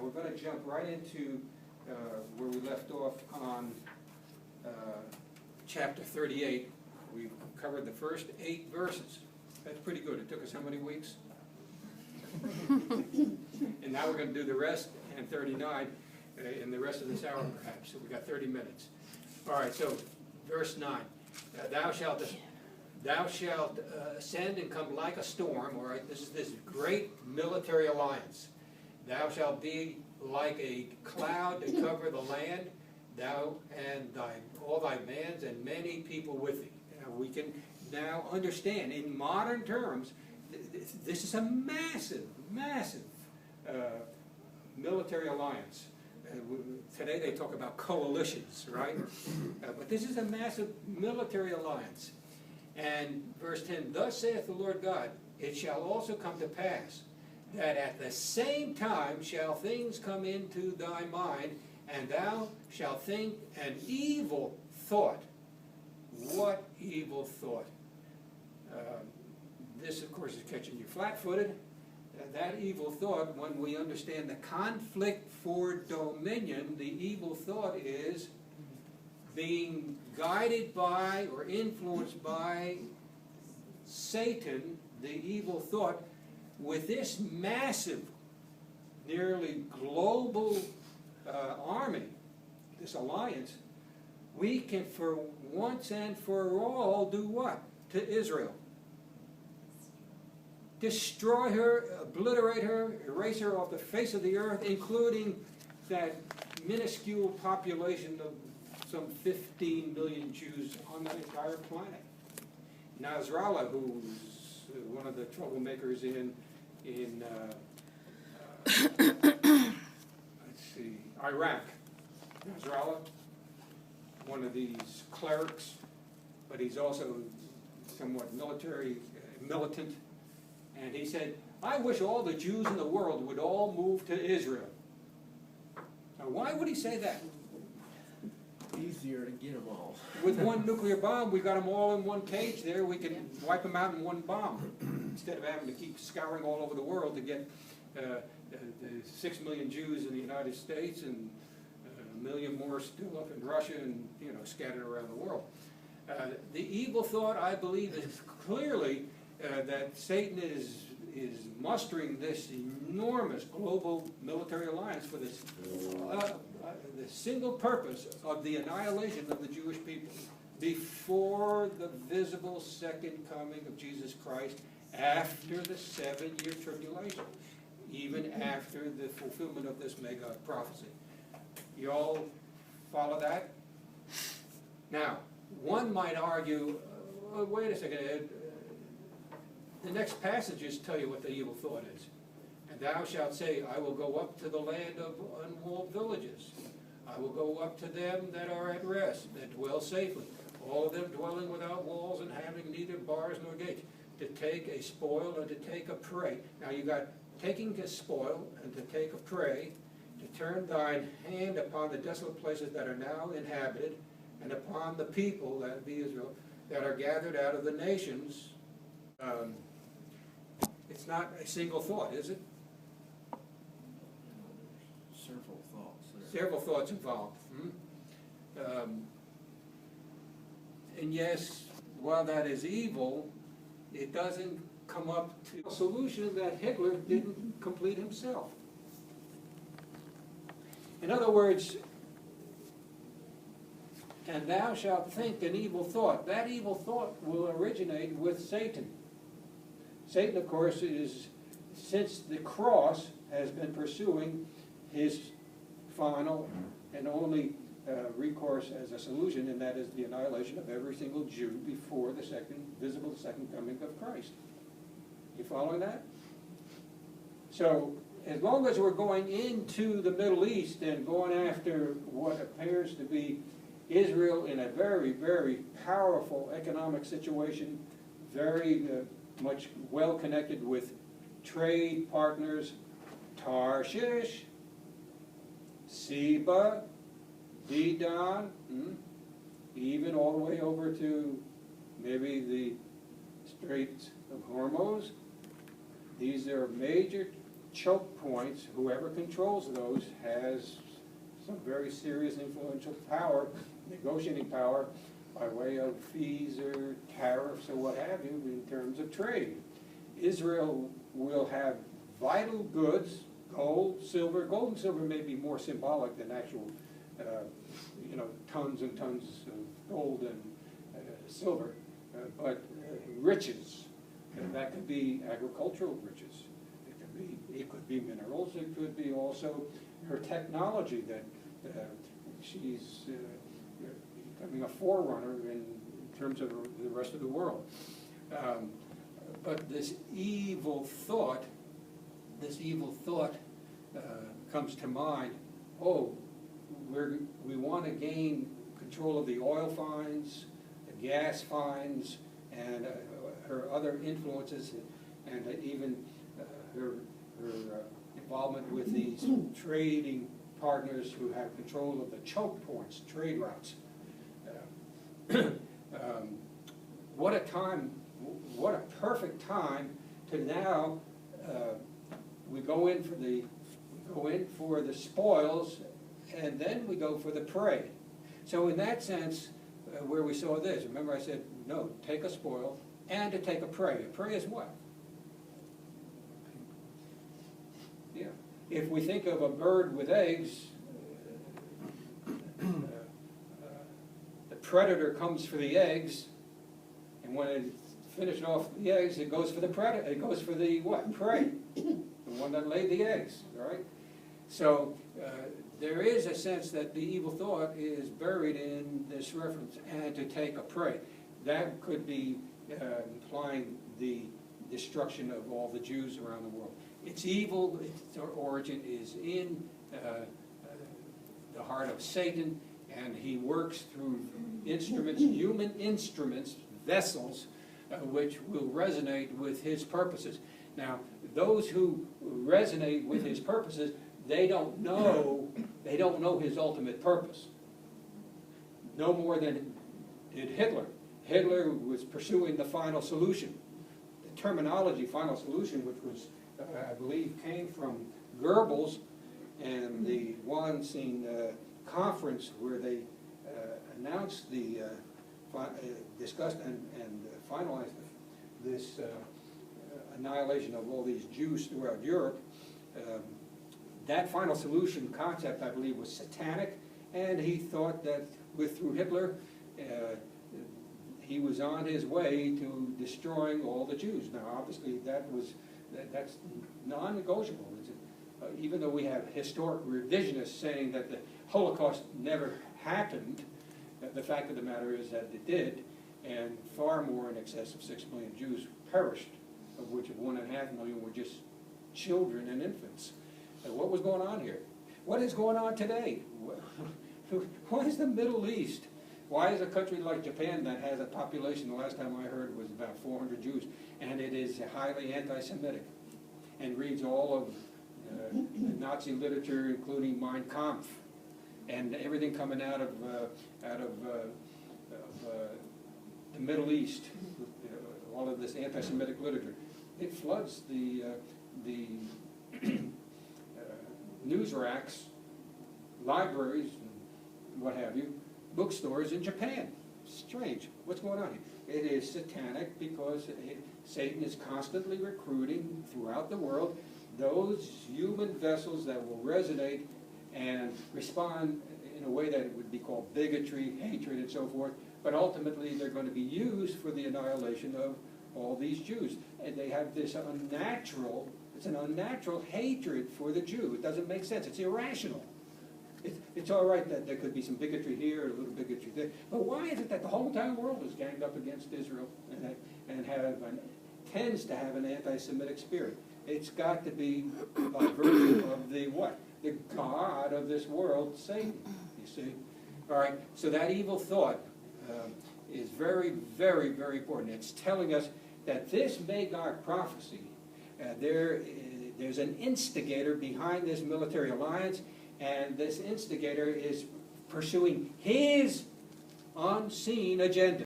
we're going to jump right into where we left off on chapter 38. We've covered the first 8 verses. That's pretty good. It took us how many weeks? And now we're going to do the rest, and 39 in the rest of this hour perhaps. So we've got 30 minutes. All right, so verse 9. Thou shalt ascend and come like a storm. All right, this is this great military alliance. Thou shalt be like a cloud to cover the land, thou and all thy bands and many people with thee. We can now understand, in modern terms, this is a massive, massive military alliance. Today they talk about coalitions, right? But this is a massive military alliance. And verse 10, thus saith the Lord God, it shall also come to pass that at the same time shall things come into thy mind, and thou shalt think an evil thought. What evil thought? This, of course, is catching you flat-footed. That evil thought, when we understand the conflict for dominion, the evil thought is being guided by or influenced by Satan, the evil thought, with this massive, nearly global army, this alliance. We can, for once and for all, do what to Israel? Destroy her, obliterate her, erase her off the face of the earth, including that minuscule population of some 15 million Jews on the entire planet. Nasrallah, who's one of the troublemakers in let's see, Iraq. Nasrallah, one of these clerics, but he's also somewhat militant. And he said, I wish all the Jews in the world would all move to Israel. Now, why would he say that? Easier to get them all. With one nuclear bomb, we got them all in one cage there. We can wipe them out in one bomb instead of having to keep scouring all over the world to get the 6 million Jews in the United States and a million more still up in Russia and scattered around the world. The evil thought, I believe, is clearly that Satan is mustering this enormous global military alliance for this the single purpose of the annihilation of the Jewish people before the visible second coming of Jesus Christ, after the 7-year tribulation, even after the fulfillment of this Magog prophecy. You all follow that? Now, one might argue, wait a second, Ed, the next passages tell you what the evil thought is. And thou shalt say, I will go up to the land of unwalled villages. I will go up to them that are at rest, that dwell safely, all of them dwelling without walls and having neither bars nor gates, to take a spoil and to take a prey. Now you got taking a spoil and to take a prey, to turn thine hand upon the desolate places that are now inhabited, and upon the people, that be Israel, that are gathered out of the nations. It's not a single thought, is it? Several thoughts there. Several thoughts involved. And yes, while that is evil, it doesn't come up to a solution that Hitler didn't complete himself. In other words, and thou shalt think an evil thought. That evil thought will originate with Satan. Satan, of course, is, since the cross, has been pursuing his final and only recourse as a solution, and that is the annihilation of every single Jew before the visible second coming of Christ. You following that? So, as long as we're going into the Middle East and going after what appears to be Israel in a very, very powerful economic situation, very much well connected with trade partners, Tarshish, Seba, Dedan, even all the way over to maybe the Straits of Hormuz. These are major choke points, whoever controls those has some very serious influential power, negotiating power, by way of fees or tariffs or what have you in terms of trade. Israel will have vital goods, gold, silver. Gold and silver may be more symbolic than actual, tons and tons of gold and silver, but riches. And that could be agricultural riches. It could be minerals. It could be also her technology that she's becoming a forerunner in terms of the rest of the world. But this evil thought comes to mind. Oh, we want to gain control of the oil finds, the gas finds, and her other influences, and even her involvement with these trading partners who have control of the choke points, trade routes. What a time! What a perfect time to now we go in for the spoils, and then we go for the prey. So in that sense, where we saw this, remember I said, no, take a spoil and to take a prey. A prey is what? Yeah. If we think of a bird with eggs, the predator comes for the eggs, and when it's finished off the eggs, it goes for the predator. It goes for the what? Prey, the one that laid the eggs. All right. So there is a sense that the evil thought is buried in this reference, and to take a prey. That could be implying the destruction of all the Jews around the world. Its evil, its origin is in the heart of Satan, and he works through instruments, human instruments, vessels, which will resonate with his purposes. Now, those who resonate with his purposes, they don't know his ultimate purpose. No more than did Hitler. Hitler was pursuing the final solution. The terminology final solution, which was, I believe, came from Goebbels and the Wannstein conference where they announced the, discussed and finalized this annihilation of all these Jews throughout Europe. That final solution concept, I believe, was satanic, and he thought that through Hitler, he was on his way to destroying all the Jews. Now, obviously, that's non-negotiable. Even though we have historic revisionists saying that the Holocaust never happened, the fact of the matter is that it did, and far more in excess of 6 million Jews perished, of which 1.5 million were just children and infants. What was going on here? What is going on today? Why is the Middle East? Why is a country like Japan that has a population, the last time I heard, was about 400 Jews, and it is highly anti-Semitic, and reads all of Nazi literature, including Mein Kampf, and everything coming out of the Middle East, all of this anti-Semitic literature. It floods the news racks, libraries, and what have you, bookstores in Japan. Strange. What's going on here? It is satanic because Satan is constantly recruiting throughout the world those human vessels that will resonate and respond in a way that would be called bigotry, hatred, and so forth, but ultimately they're going to be used for the annihilation of all these Jews. And they have this unnatural, it's an unnatural hatred for the Jew. It doesn't make sense. It's irrational. It's all right that there could be some bigotry here, a little bigotry there, but why is it that the whole entire world is ganged up against Israel and tends to have an anti-Semitic spirit? It's got to be by virtue of the what? The God of this world, Satan, you see? All right, so that evil thought is very, very, very important. It's telling us that this Magog prophecy, there's an instigator behind this military alliance, and this instigator is pursuing his unseen agenda.